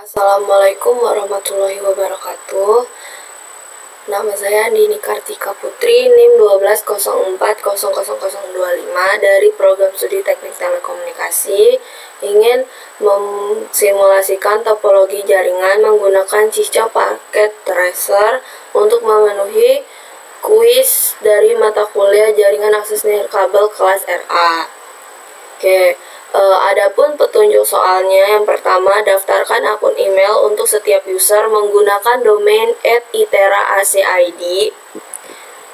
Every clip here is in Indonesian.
Assalamualaikum warahmatullahi wabarakatuh. Nama saya Andini Kartika Putri, NIM 1204000025 dari Program Studi Teknik Telekomunikasi. Ingin memsimulasikan topologi jaringan menggunakan Cisco Packet Tracer untuk memenuhi kuis dari mata kuliah Jaringan Akses Nirkabel kelas RA. Adapun petunjuk soalnya, yang pertama, daftarkan akun email untuk setiap user menggunakan domain @itera.ac.id.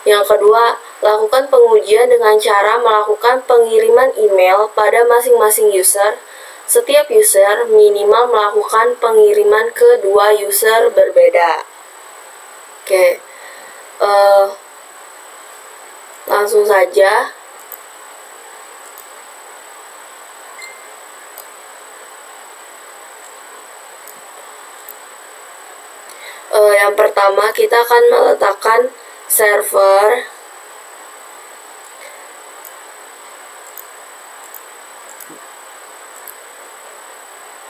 Yang kedua, lakukan pengujian dengan cara melakukan pengiriman email pada masing-masing user. Setiap user minimal melakukan pengiriman ke 2 user berbeda. Langsung saja. Yang pertama, kita akan meletakkan server.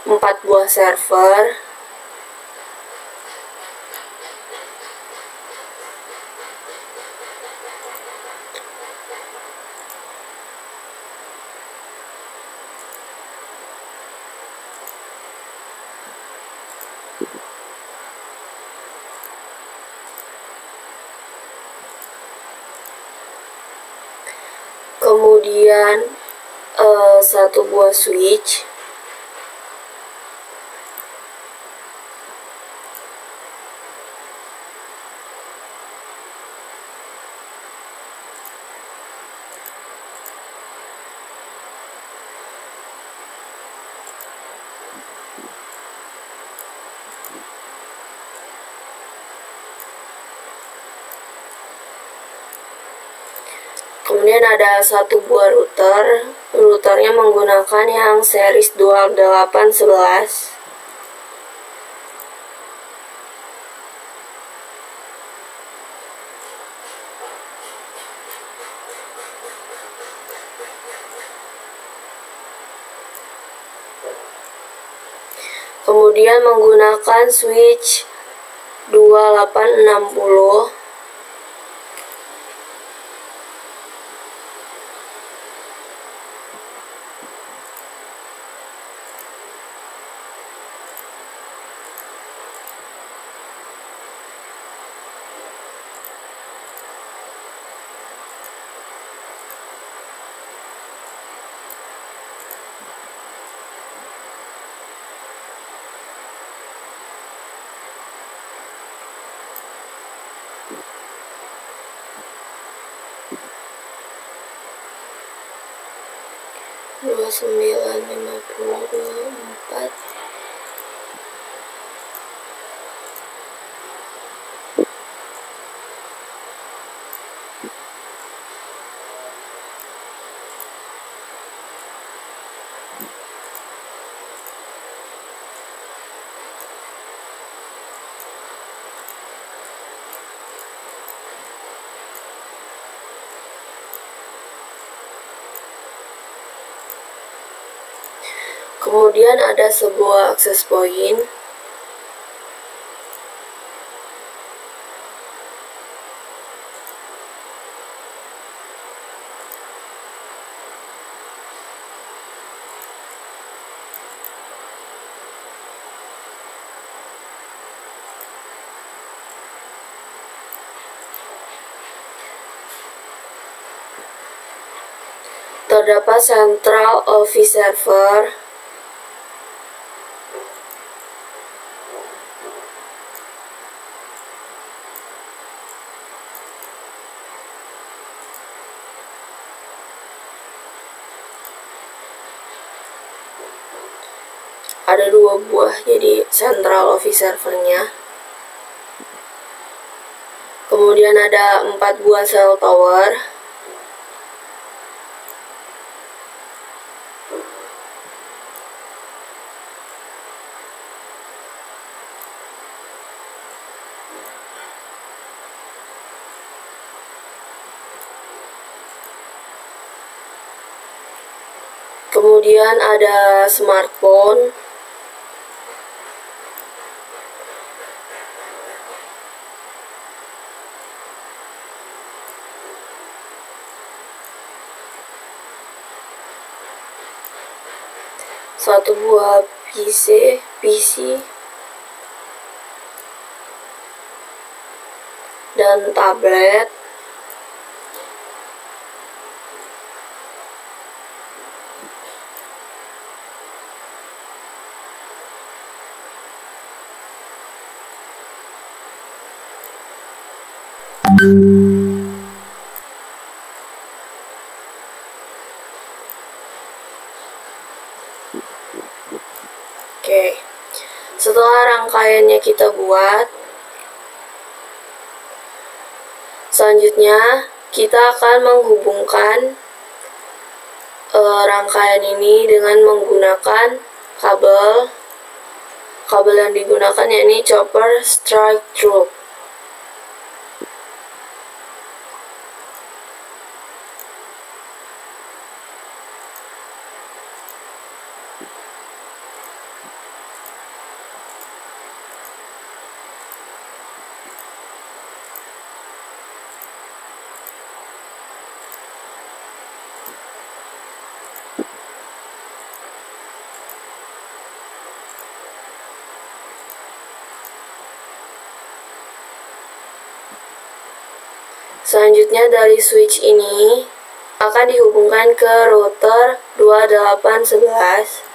Empat buah server. Kemudian satu buah switch. Kemudian ada satu buah router. Routernya menggunakan yang series 2811. Kemudian menggunakan switch 2860. Dua 295024. Kemudian ada sebuah access point. Terdapat central office server. Ada dua buah jadi central office servernya. Kemudian ada 4 buah cell tower. Kemudian ada smartphone. satu buah PC dan tablet. Oke, setelah rangkaiannya kita buat, selanjutnya kita akan menghubungkan rangkaian ini dengan menggunakan kabel yang digunakan yakni chopper strike through. Selanjutnya dari switch ini akan dihubungkan ke router 2811.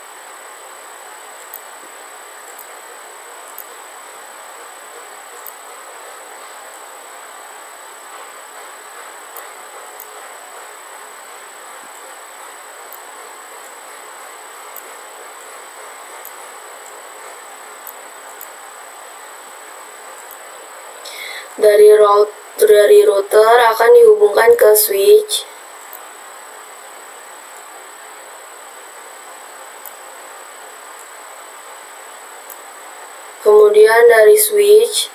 Dari router akan dihubungkan ke switch. Kemudian dari switch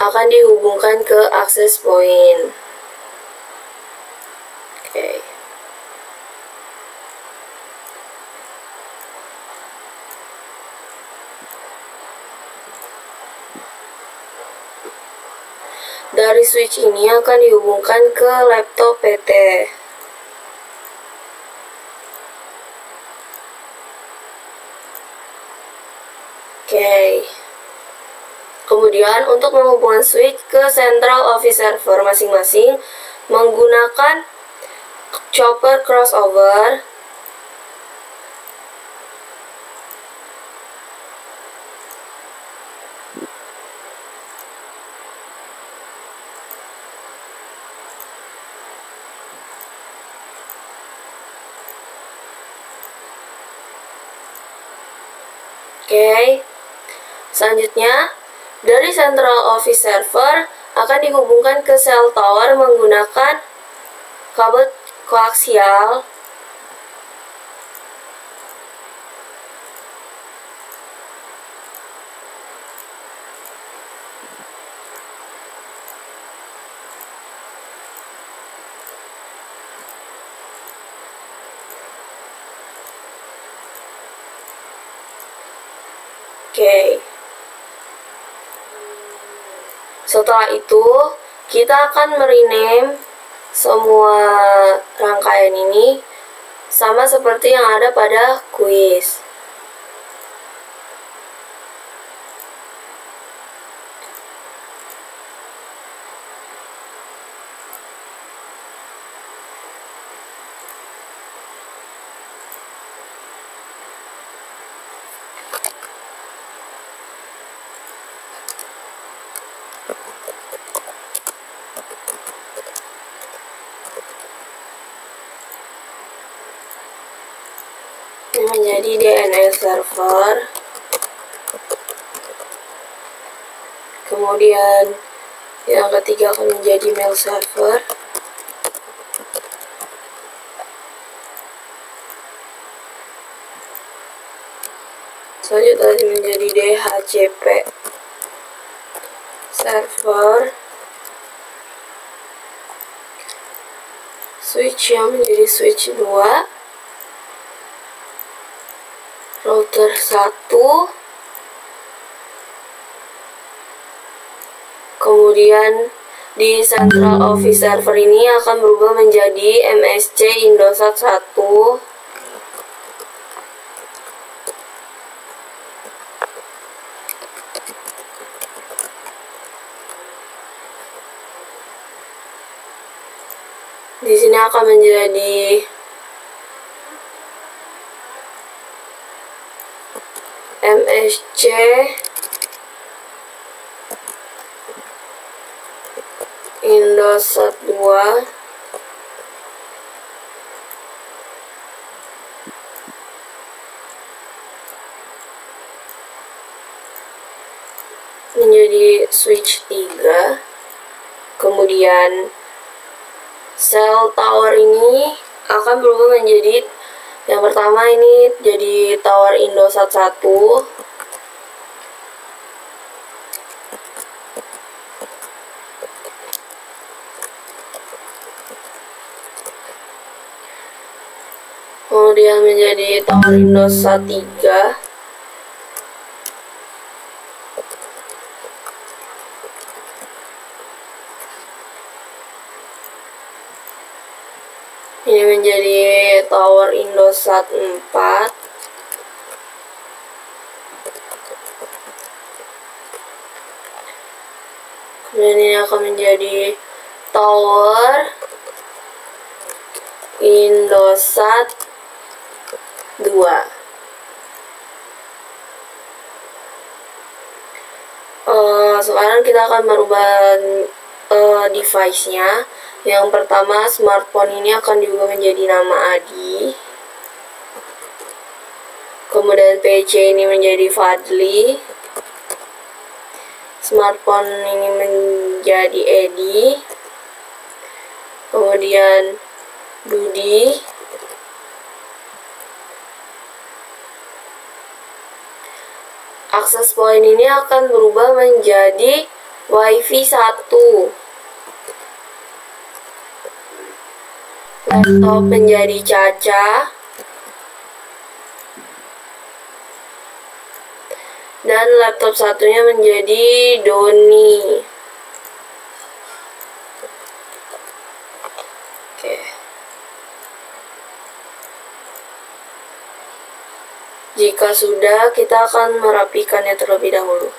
akan dihubungkan ke access point. Oke. Dari switch ini akan dihubungkan ke laptop PT. Oke. Kemudian untuk menghubungkan switch ke central office server masing-masing menggunakan chopper crossover. Oke. Selanjutnya dari central office server akan dihubungkan ke cell tower menggunakan kabel koaksial. Oke. Setelah itu, kita akan merename semua rangkaian ini sama seperti yang ada pada kuis. Menjadi DNS server, kemudian yang ketiga akan menjadi mail server, selanjutnya menjadi DHCP server, switch yang menjadi switch 2, router 1, kemudian di central office server ini akan berubah menjadi MSC Indosat 1, akan menjadi MSC Indosat 2 menjadi switch 3. Kemudian sel tower ini akan berubah menjadi, yang pertama ini jadi tower Indosat 1. Kemudian menjadi tower Indosat 3. Ini menjadi tower Indosat 4. Kemudian ini akan menjadi tower Indosat 2. Sekarang kita akan merubah device-nya. Yang pertama, smartphone ini akan diubah menjadi nama Adi. Kemudian PC ini menjadi Fadli. Smartphone ini menjadi Edi. Kemudian Budi. Akses point ini akan berubah menjadi WiFi 1. Laptop menjadi Caca. Dan laptop satunya menjadi Doni. Oke. Jika sudah, kita akan merapikannya terlebih dahulu.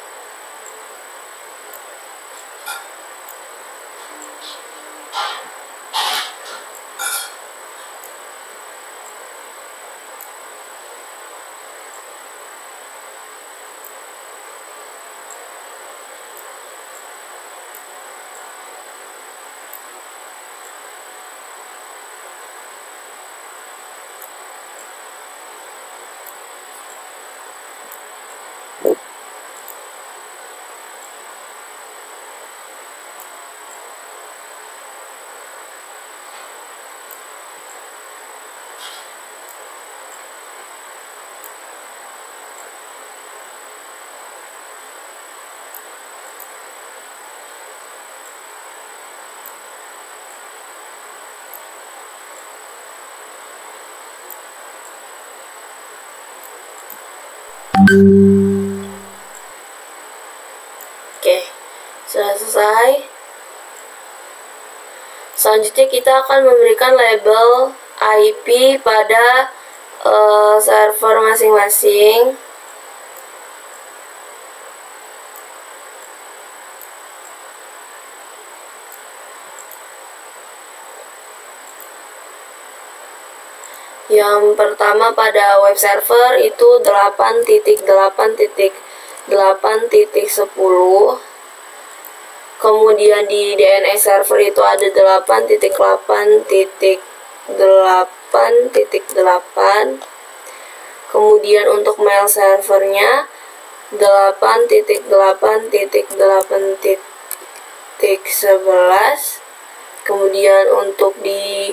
Oke, sudah selesai. Selanjutnya kita akan memberikan label IP pada server masing-masing. Yang pertama pada web server itu 8.8.8.10. Kemudian di DNS server itu ada 8.8.8.8. Kemudian untuk mail servernya 8.8.8.11. Kemudian untuk di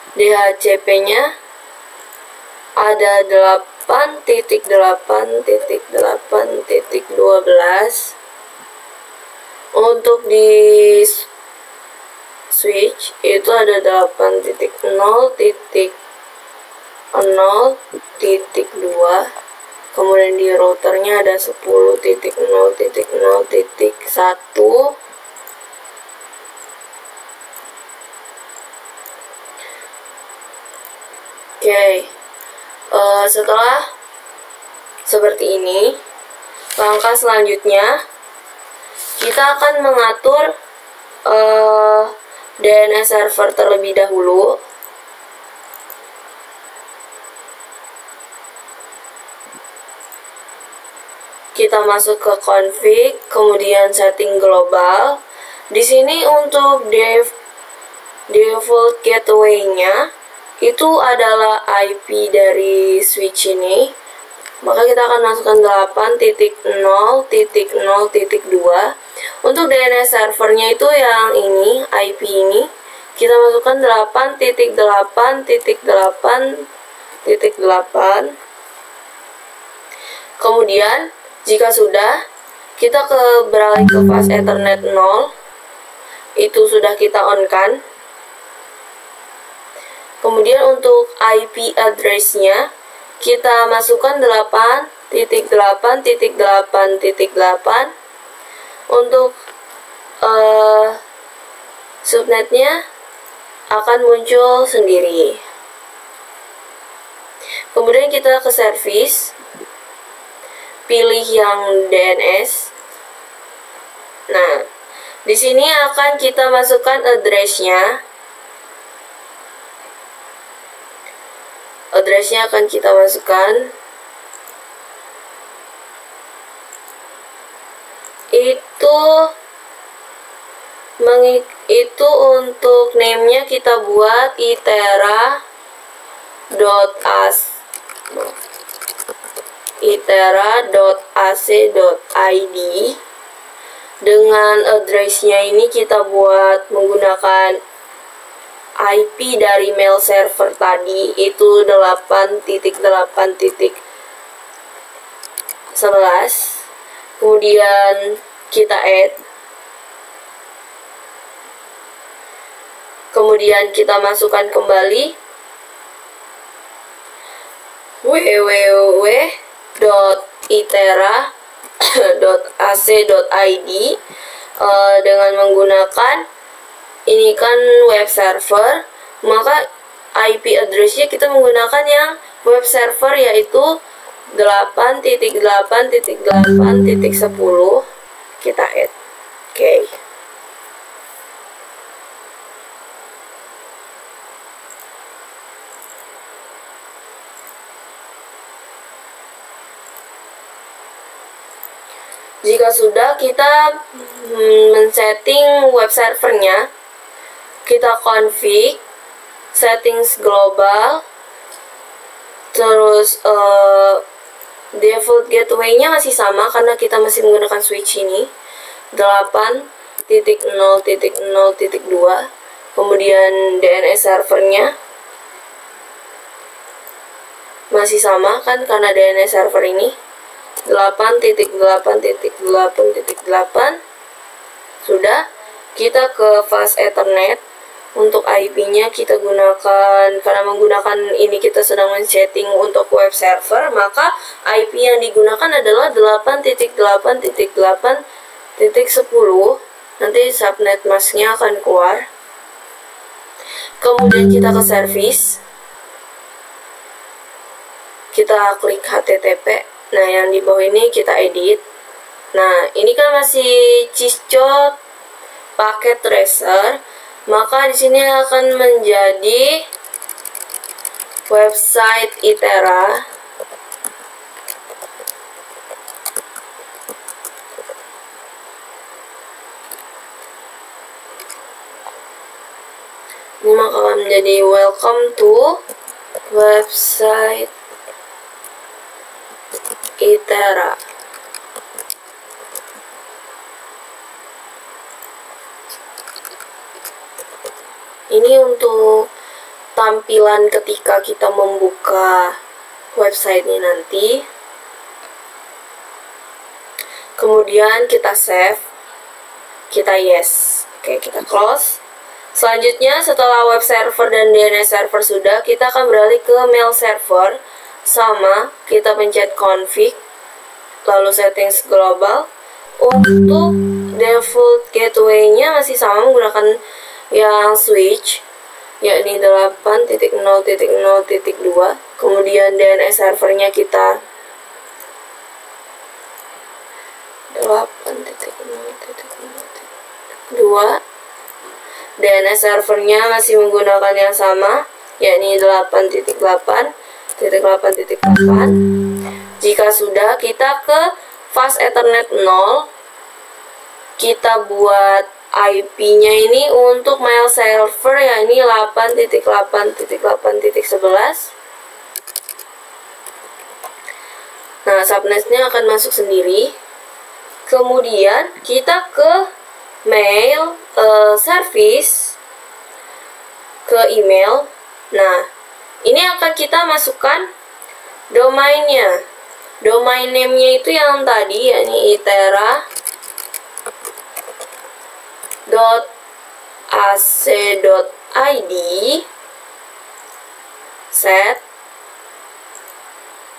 DHCP-nya ada 8.8.8.12. Untuk di switch itu ada 8.0.0.2. Kemudian di routernya ada 10.0.0.1. Oke, setelah seperti ini, langkah selanjutnya kita akan mengatur DNS server terlebih dahulu. Kita masuk ke config, kemudian setting global. Di sini untuk default gateway-nya itu adalah IP dari switch ini. Maka kita akan masukkan 8.0.0.2. Untuk DNS servernya itu yang ini, IP ini. Kita masukkan 8.8.8.8. Kemudian, jika sudah, kita beralih ke fast Ethernet 0. Itu sudah kita on-kan. Kemudian untuk IP address-nya, kita masukkan 8.8.8.8. Untuk subnetnya akan muncul sendiri. Kemudian kita ke service, pilih yang DNS. Nah, di sini akan kita masukkan address-nya. Address-nya akan kita masukkan. Itu untuk name-nya kita buat itera.ac.id. Dengan address-nya ini kita buat menggunakan IP dari mail server tadi, itu 8.8.11. Kemudian kita add. Kemudian kita masukkan kembali www.itera.ac.id dengan menggunakan ini kan web server, maka IP address-nya kita menggunakan yang web server, yaitu 8.8.8.10. kita add. Oke. Jika sudah, kita men-setting web servernya. Kita config, settings global, terus default gateway-nya masih sama karena kita masih menggunakan switch ini, 8.0.0.2. Kemudian DNS servernya masih sama kan karena DNS server ini 8.8.8.8. Sudah, kita ke fast Ethernet. Untuk IP-nya kita gunakan, karena menggunakan ini kita sedang men-setting untuk web server, maka IP yang digunakan adalah 8.8.8.10. Nanti subnet masknya akan keluar. Kemudian kita ke service, kita klik HTTP. Nah, yang di bawah ini kita edit. Nah, ini kan masih Cisco paket tracer, maka di sini akan menjadi website Itera. Ini maka akan menjadi welcome to website Itera. Ini untuk tampilan ketika kita membuka website ini nanti. Kemudian kita save, kita yes. Oke, kita close. Selanjutnya, setelah web server dan DNS server sudah, kita akan beralih ke mail server. Sama, kita pencet config, lalu settings global. Untuk default gateway-nya masih sama menggunakan yang switch, yakni 8.0.0.2. Kemudian DNS servernya kita 8.0.0.2. DNS servernya masih menggunakan yang sama, yakni 8.8.8.8. Jika sudah, kita ke fast Ethernet 0. Kita buat IP-nya ini untuk mail server, yakni 8.8.8.11. Nah, subnetnya akan masuk sendiri. Kemudian kita ke mail service, ke email. Nah, ini akan kita masukkan domainnya. Domain name-nya itu yang tadi, yakni itera.ac.id set.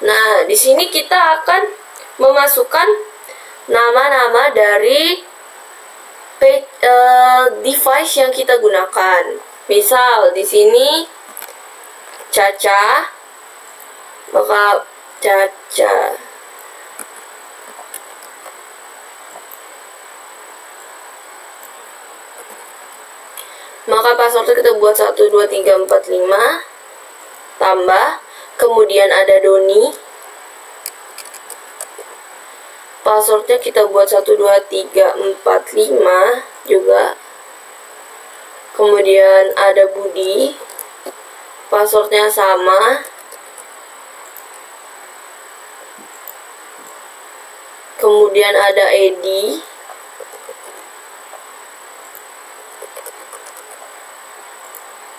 Nah, di sini kita akan memasukkan nama-nama dari device yang kita gunakan. Misal di sini Caca, maka Caca. Maka passwordnya kita buat 12345 tambah, kemudian ada Doni. Passwordnya kita buat 12345 juga. Kemudian ada Budi, passwordnya sama. Kemudian ada Edi,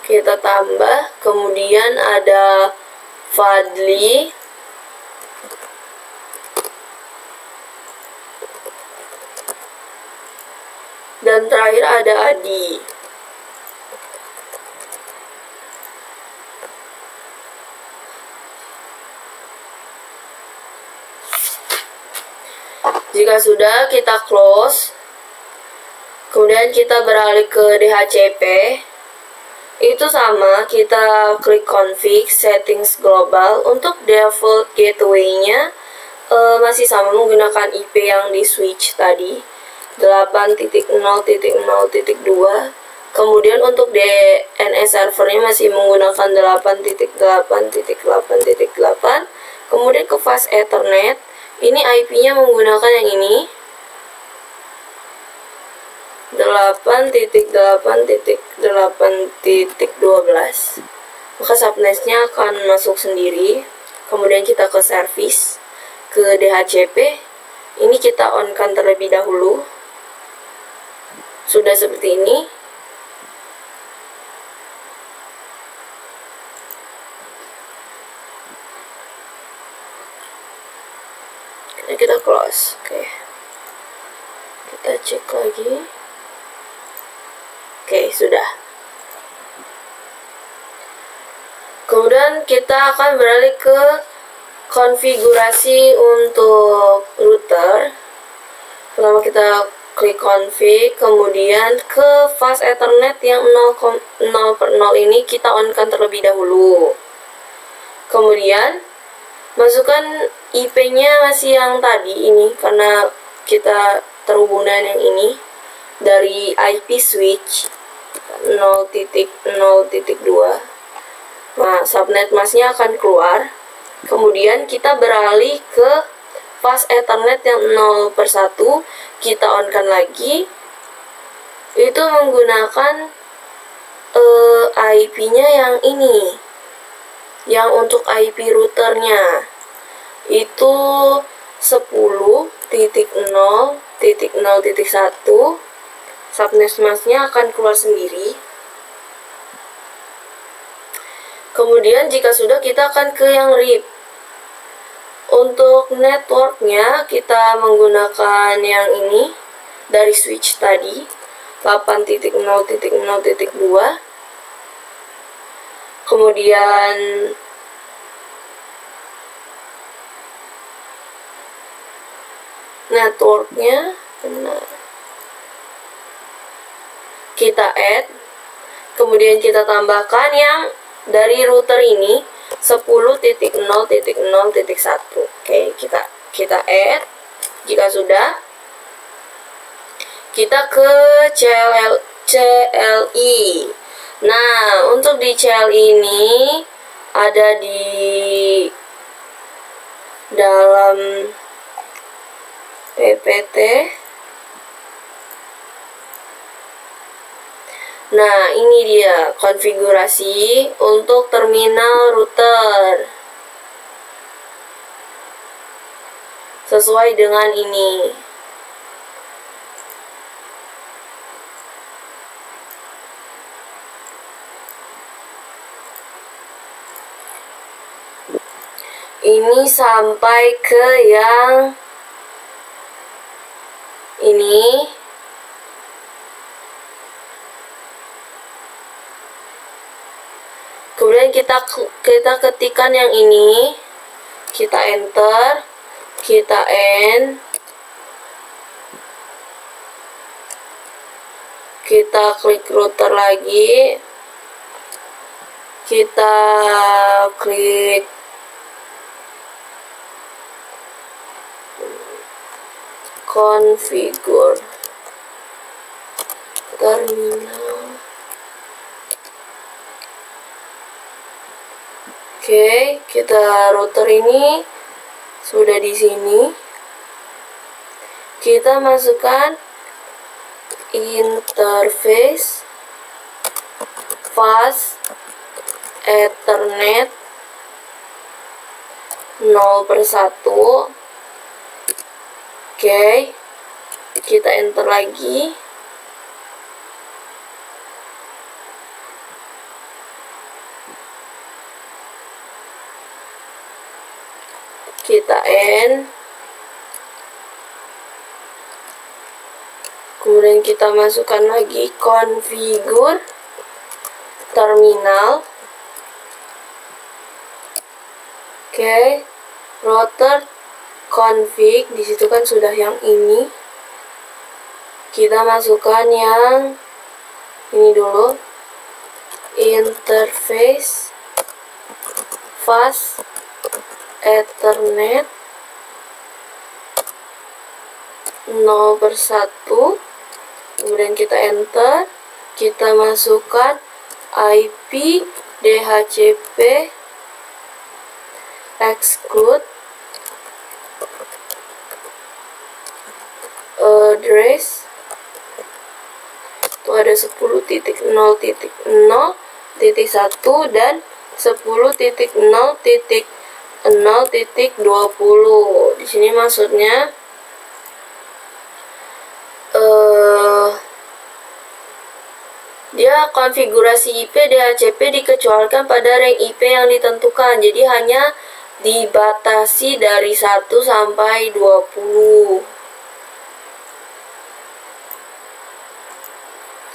kita tambah. Kemudian ada Fadli, dan terakhir ada Adi. Jika sudah, kita close. Kemudian kita beralih ke DHCP. Itu sama, kita klik config settings global. Untuk default gateway-nya masih sama, menggunakan IP yang di switch tadi, 8.0.0.2. Kemudian untuk DNS servernya masih menggunakan 8.8.8.8. Kemudian ke fast Ethernet, ini IP-nya menggunakan yang ini, 8.8.8.12. Maka subnetnya akan masuk sendiri. Kemudian kita ke service, ke DHCP. Ini kita on-kan terlebih dahulu. Sudah seperti ini. Kita close. Oke. Kita cek lagi. Oke, sudah. Kemudian kita akan beralih ke konfigurasi untuk router. Pertama kita klik config, kemudian ke fast Ethernet yang 0/0 ini kita on-kan terlebih dahulu. Kemudian masukkan IP-nya masih yang tadi ini, karena kita terhubung dengan yang ini dari IP switch 0.0.2. Nah, subnet masnya akan keluar. Kemudian kita beralih ke fast Ethernet yang 0/1. Kita on-kan lagi. Itu menggunakan IP-nya yang ini, yang untuk IP routernya itu 10.0.0.1. Subnet masnya akan keluar sendiri. Kemudian jika sudah, kita akan ke yang RIP. Untuk networknya kita menggunakan yang ini dari switch tadi, 8.0.0.2. Kemudian networknya benar, kita add. Kemudian kita tambahkan yang dari router ini 10.0.0.1. Oke, kita add. Jika sudah, kita ke CLI. Nah, untuk di CLI ini ada di dalam PPT. Nah, ini dia konfigurasi untuk terminal router. Sesuai dengan ini. Ini sampai ke yang ini. Kemudian kita ketikkan yang ini, kita enter, kita end, kita klik router lagi, kita klik configure terminal. Oke, kita router ini sudah di sini. Kita masukkan interface fast Ethernet 0/1. Oke, kita enter lagi. Kita end. Kemudian kita masukkan lagi configure terminal. Oke, router config, di situ kan sudah yang ini. Kita masukkan yang ini dulu. Interface fast Ethernet 0/1. Kemudian kita enter. Kita masukkan IP DHCP exclude address. Itu ada 10.0.0.1 dan 10.0.0.20. Di sini maksudnya dia konfigurasi IP DHCP dikecualikan pada rank IP yang ditentukan. Jadi hanya dibatasi dari 1 sampai 20.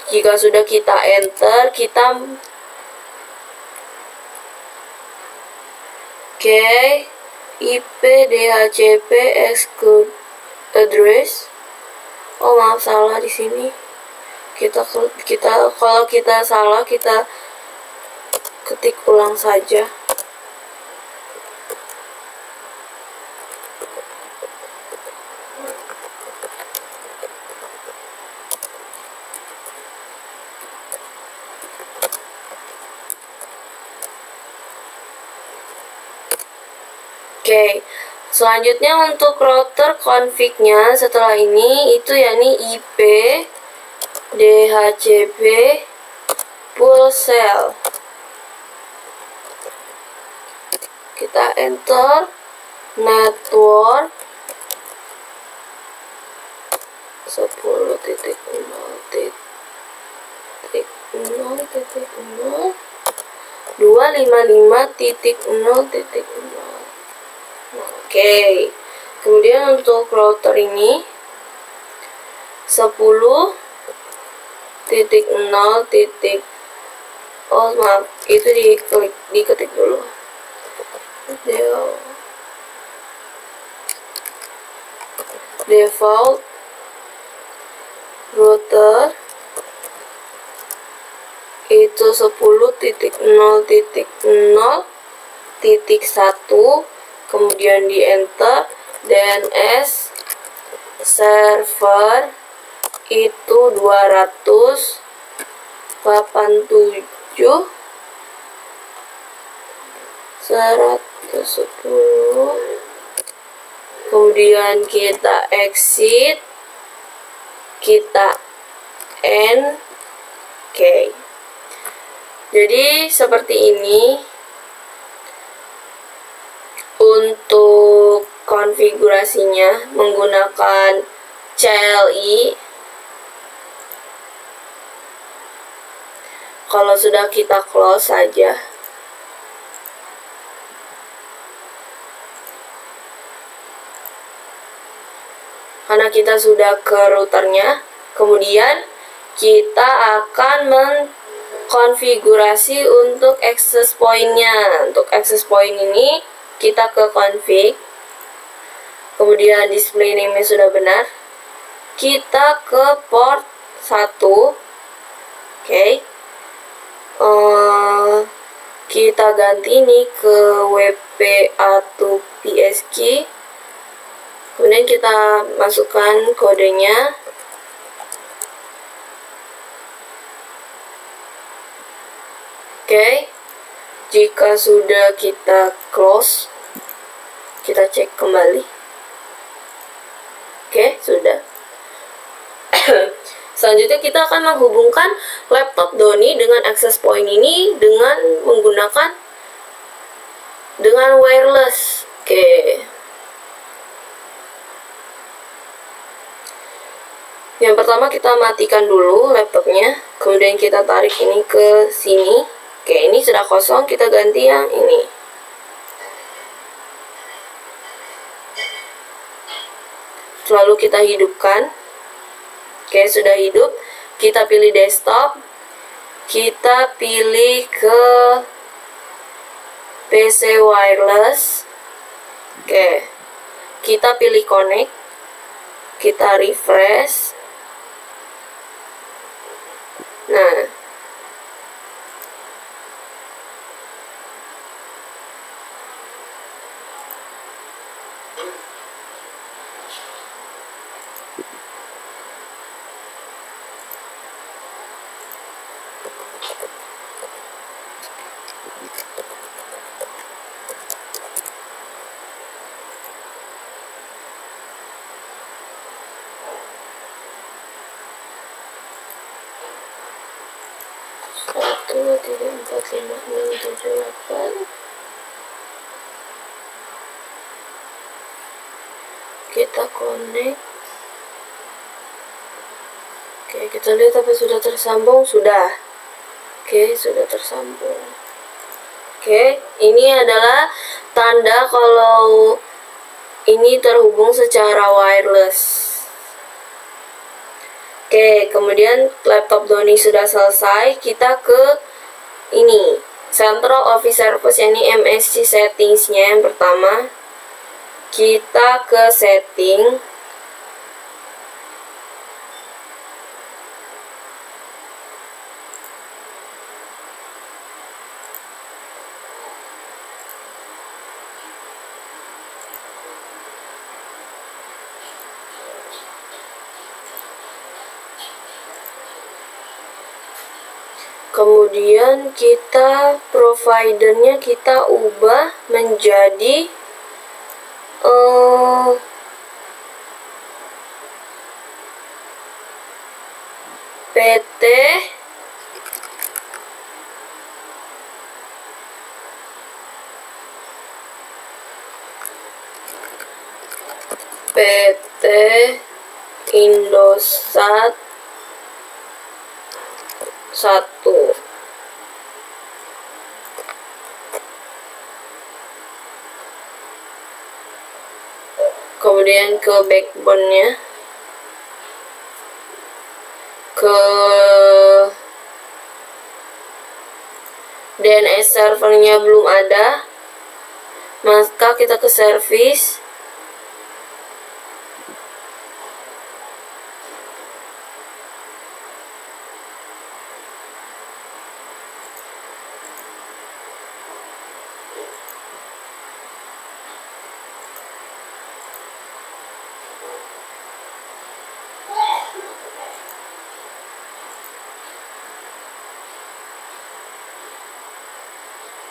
Jika sudah kita enter, kita IP DHCP exclude address. Oh, maaf, salah di sini. Kalau kita salah, kita ketik ulang saja. Oke, selanjutnya untuk router config-nya setelah ini itu yakni IP DHCP full cell. Kita enter network 10.0.0.0 255.0.0. Oke, kemudian untuk router ini 10.0. Oh, maaf, itu diketik dulu. Default router itu 10.0.0.1, kemudian di enter. DNS server itu 200 87 110, kemudian kita exit, kita end. Oke. Jadi seperti ini untuk konfigurasinya menggunakan CLI. Kalau sudah kita close saja. Karena kita sudah ke routernya, kemudian kita akan mengkonfigurasi untuk access point-nya. Untuk access point ini, kita ke config, kemudian display name-nya sudah benar, kita ke port 1, oke. Kita ganti ini ke WP atau PSG. Kemudian kita masukkan kodenya. Oke. Jika sudah kita close, kita cek kembali. Oke, sudah. Selanjutnya kita akan menghubungkan laptop Doni dengan access point ini dengan menggunakan wireless. Oke. Yang pertama kita matikan dulu laptopnya, kemudian kita tarik ini ke sini. Oke, ini sudah kosong, kita ganti yang ini. Lalu kita hidupkan. Oke, sudah hidup. Kita pilih desktop. Kita pilih ke PC wireless. Oke. Kita pilih connect. Kita refresh. Nah, satu, tiga, empat, lima, enam, tujuh, delapan. Kita connect. Oke, kita lihat apa sudah tersambung. Sudah. Oke, sudah tersambung. Oke, ini adalah tanda kalau ini terhubung secara wireless. Oke, kemudian laptop Doni sudah selesai. Kita ke ini, Central Office Service, ini MSC settings-nya yang pertama. Kita ke setting. Kemudian kita providernya kita ubah menjadi PT Indosat 1. Kemudian ke backbone-nya, ke DNS servernya belum ada, maka kita ke service.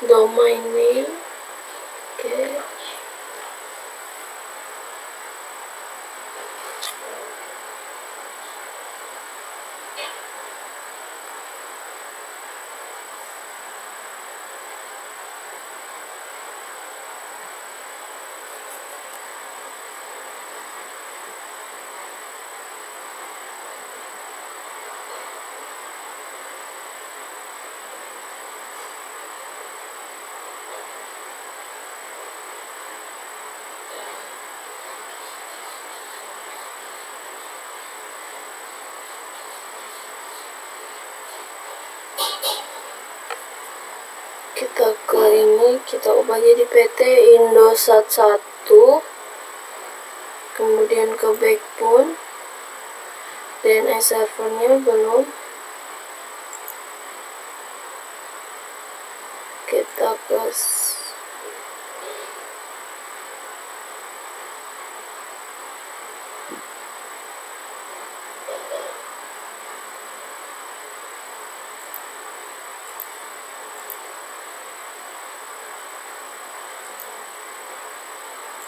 domain name. Oke. Kita ke ini, kita ubah jadi PT Indosat 1, kemudian ke backbone, DNS servernya belum, kita ke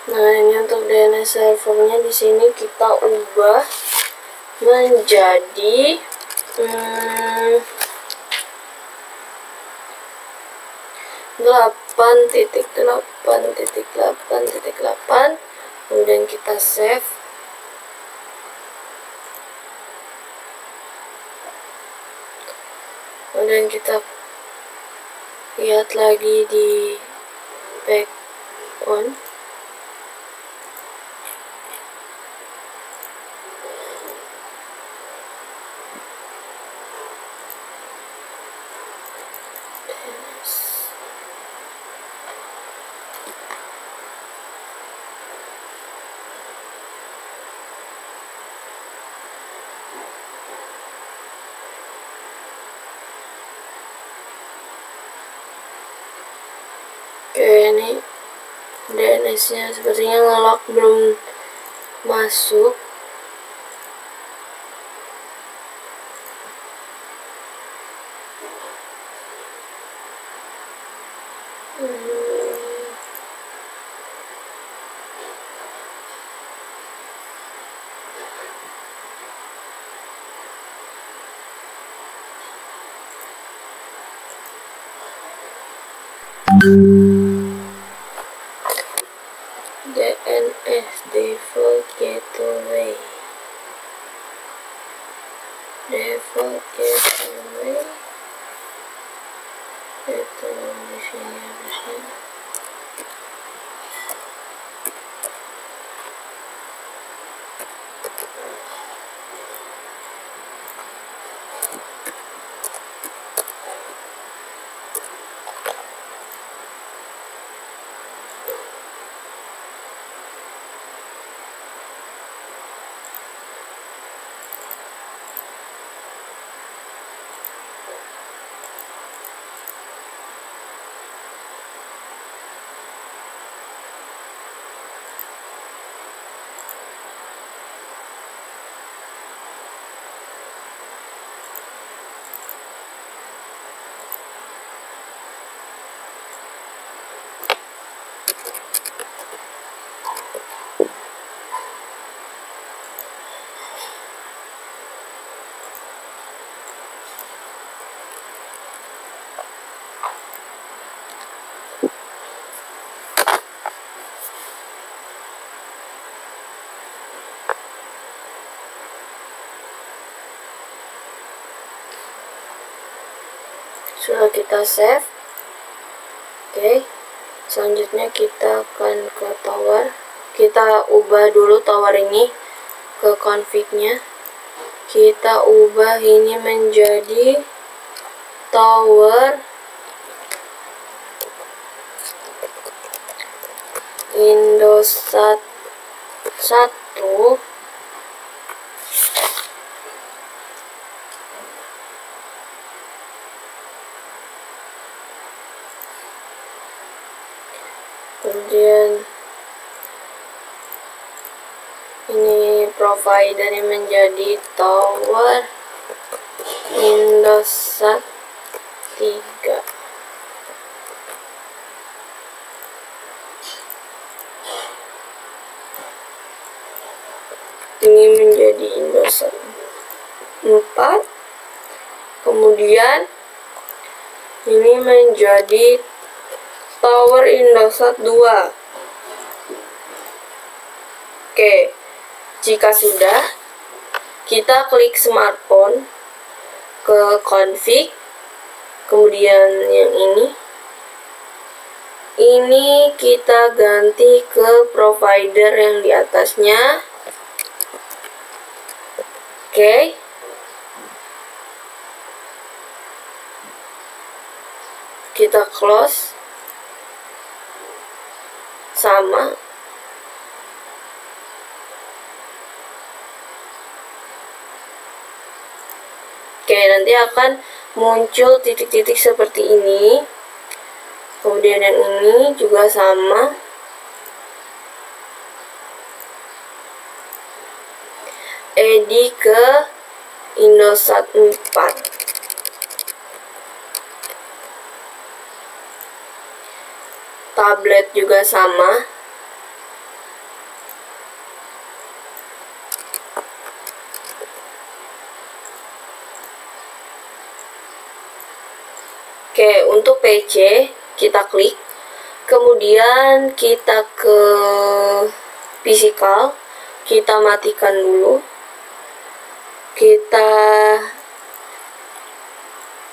nah ini untuk DNS servernya. Di sini kita ubah menjadi 8.8.8.8, kemudian kita save. Kemudian kita lihat lagi di back on. Oke, ini DNS-nya sepertinya ngelok, belum masuk. DNS default gateway, itu di sini harusnya. Sudah kita save. Oke, selanjutnya kita akan ke tower. Kita ubah dulu tower ini ke config-nya. Kita ubah ini menjadi tower Indosat 1. Kemudian ini providernya menjadi tower Indosat 3. ini menjadi Indosat 4, kemudian ini menjadi tower Indosat 2. Oke, jika sudah, kita klik smartphone ke config, kemudian yang ini kita ganti ke provider yang di atasnya. Oke. Kita close. Sama. Oke, nanti akan muncul titik-titik seperti ini. Kemudian yang ini juga sama. Edi ke Indosat 4. Tablet juga sama. Oke, untuk PC kita klik, kemudian kita ke physical, kita matikan dulu, kita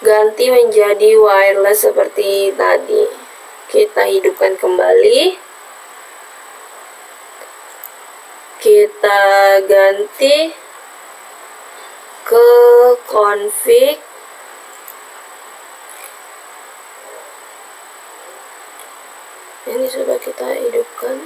ganti menjadi wireless seperti tadi, kita hidupkan kembali, kita ganti ke config. Ini sudah kita hidupkan.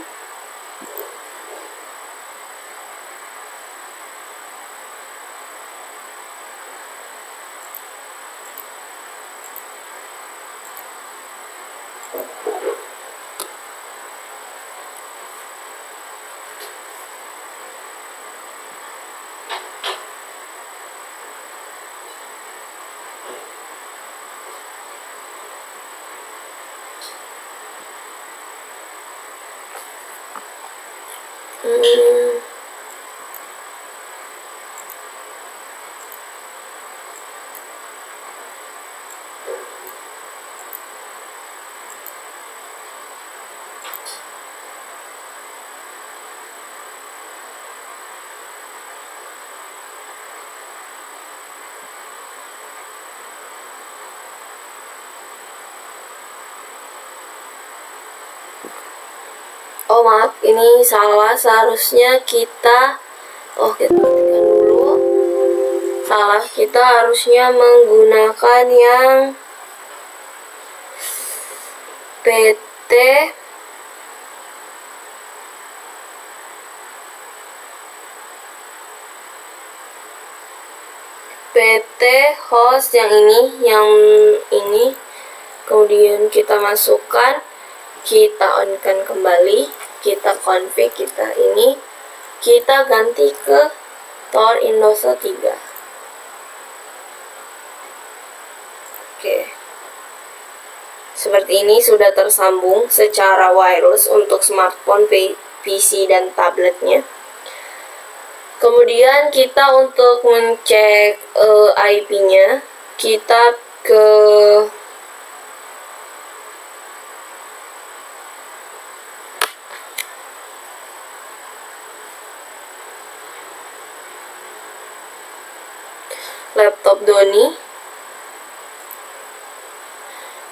Oh maaf, ini salah, seharusnya kita matikan dulu. Salah, kita harusnya menggunakan yang PT host yang ini, kemudian kita masukkan, kita on-kan kembali, kita config, kita ganti ke Tower Indosat 3. Oke, seperti ini sudah tersambung secara wireless untuk smartphone, PC, dan tabletnya. Kemudian kita untuk mencek IP-nya, kita ke laptop Doni,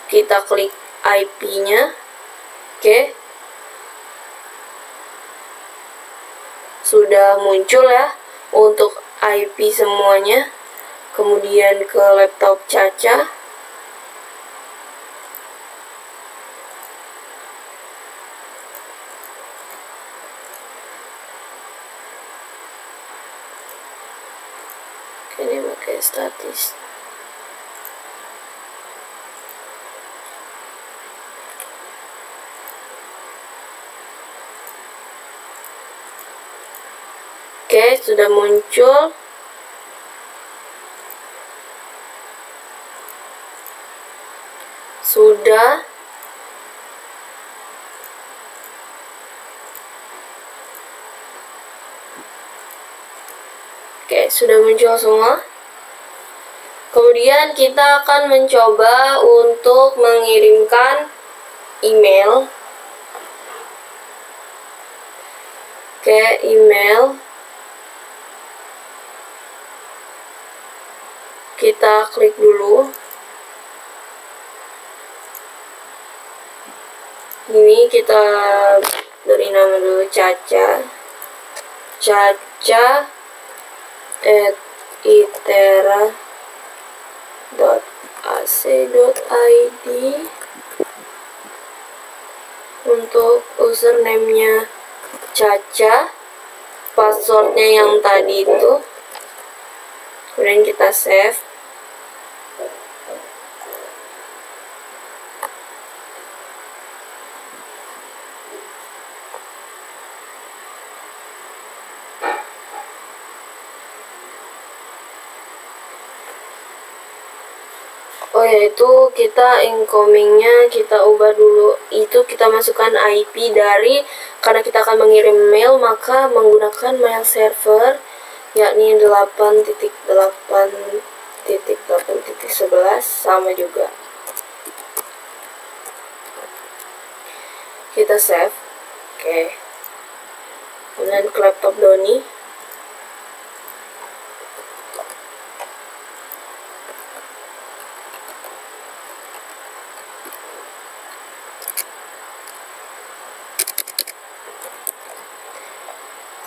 kita klik IP-nya. Oke, sudah muncul ya untuk IP semuanya. Kemudian ke laptop Caca, ini pakai statis. Oke, sudah muncul. Sudah. Oke, sudah muncul semua. Kemudian kita akan mencoba untuk mengirimkan email ke email. Kita klik dulu. Ini kita beri nama dulu Caca. caca@itera.ac.id. Untuk username-nya Caca, passwordnya yang tadi itu. Kemudian kita save. Oh, yaitu kita incomingnya kita ubah dulu. Itu kita masukkan IP dari, karena kita akan mengirim mail, maka menggunakan mail server, yakni 8.8.8.11 sama juga. Kita save. Oke. Kemudian ke laptop Doni.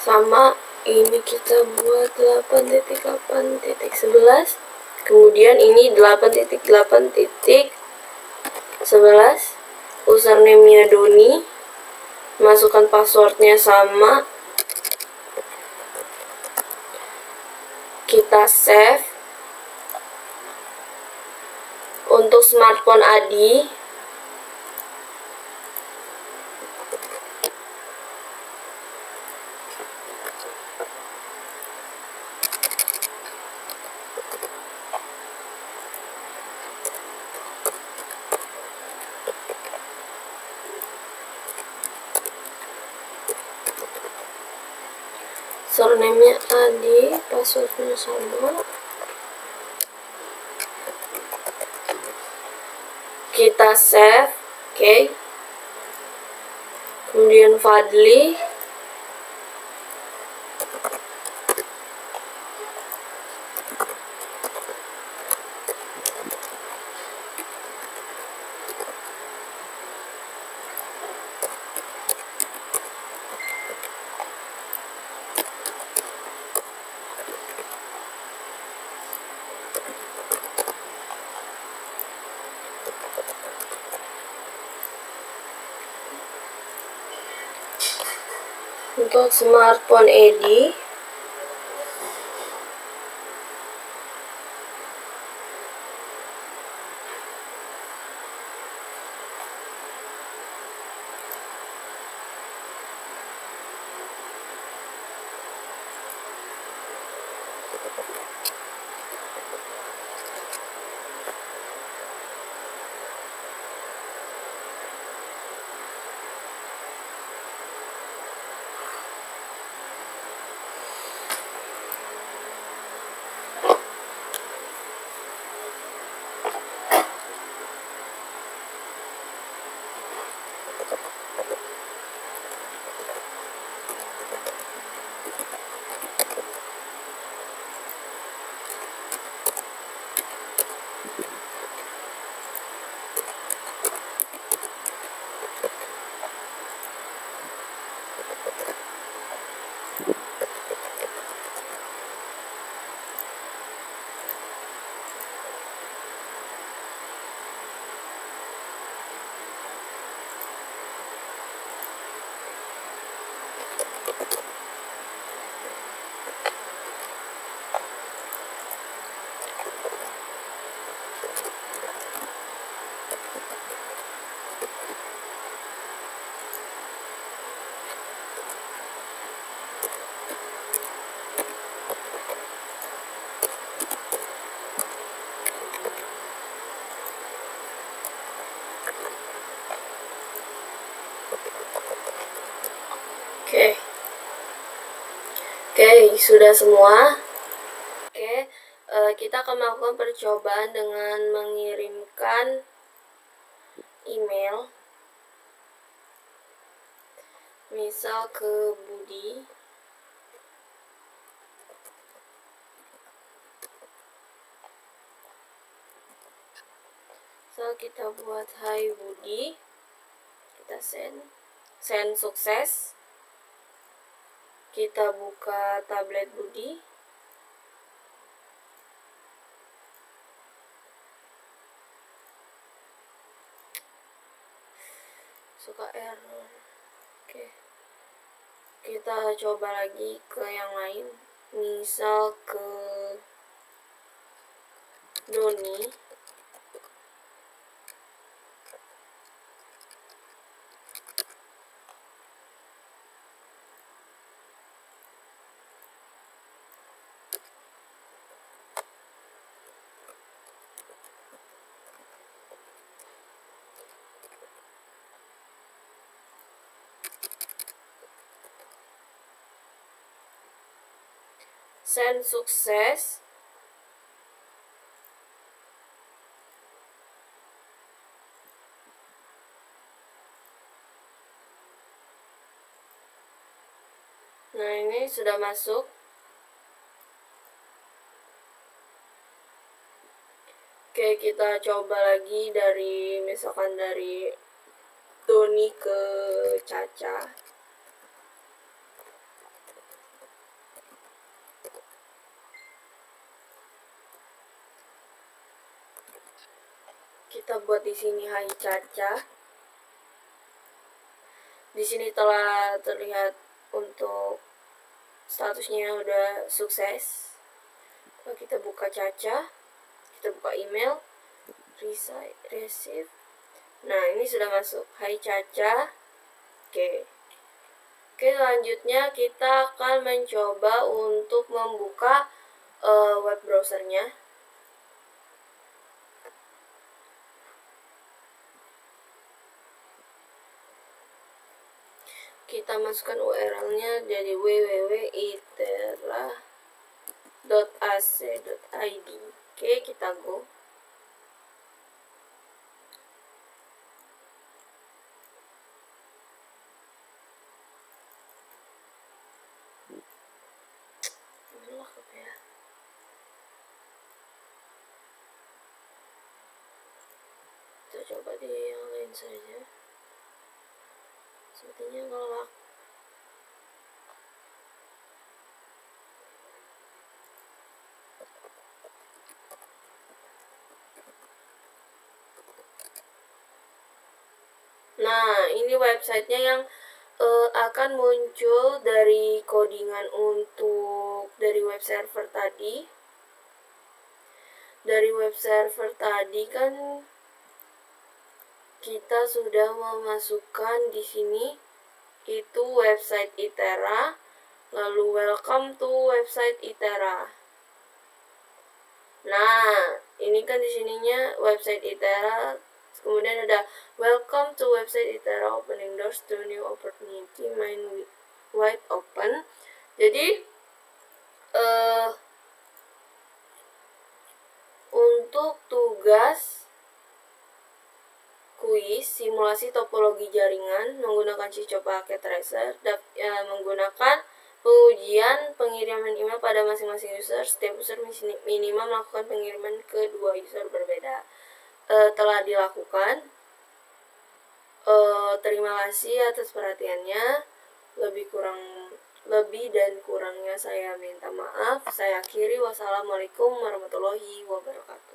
Sama ini kita buat 8.8.11. Kemudian ini 8.8.11. Username-nya Doni. Masukkan passwordnya sama. Kita save. Untuk smartphone Adi, username-nya Adi, passwordnya sama. Kita save. Oke. Kemudian Fadli. Untuk smartphone Edi, Oke, sudah semua. kita akan melakukan percobaan dengan mengirimkan email, misal ke Budi. So, kita buat hai Budi, kita send sukses. Kita buka tablet Budi. Suka error. Oke. Kita coba lagi ke yang lain. Misal ke Doni. Send sukses. Nah, ini sudah masuk. Oke, kita coba lagi misalkan dari Doni ke Caca. Kita buat di sini hai Caca. Di sini telah terlihat untuk statusnya udah sukses. Kalau kita buka Caca, kita buka email, receive. Nah, ini sudah masuk. Hai Caca. Oke, selanjutnya kita akan mencoba untuk membuka web browsernya. Kita masukkan URL-nya jadi www.itera.ac.id. Oke, kita go. Kita coba di yang lain saja. Sepertinya ngelak. Nah, ini websitenya yang akan muncul dari codingan dari web server tadi. Dari web server tadi kan kita sudah memasukkan di sini itu website Itera, lalu welcome to website Itera. Nah, ini kan di sininya website Itera, kemudian ada welcome to website Itera, opening doors to new opportunity, mind wide open. Jadi untuk tugas kuis simulasi topologi jaringan menggunakan Cicco Packet Tracer, menggunakan pengujian pengiriman email pada masing-masing user. Setiap user minimal melakukan pengiriman ke 2 user berbeda. Telah dilakukan. Terima kasih atas perhatiannya. Lebih dan kurangnya saya minta maaf. Saya akhiri. Wassalamualaikum warahmatullahi wabarakatuh.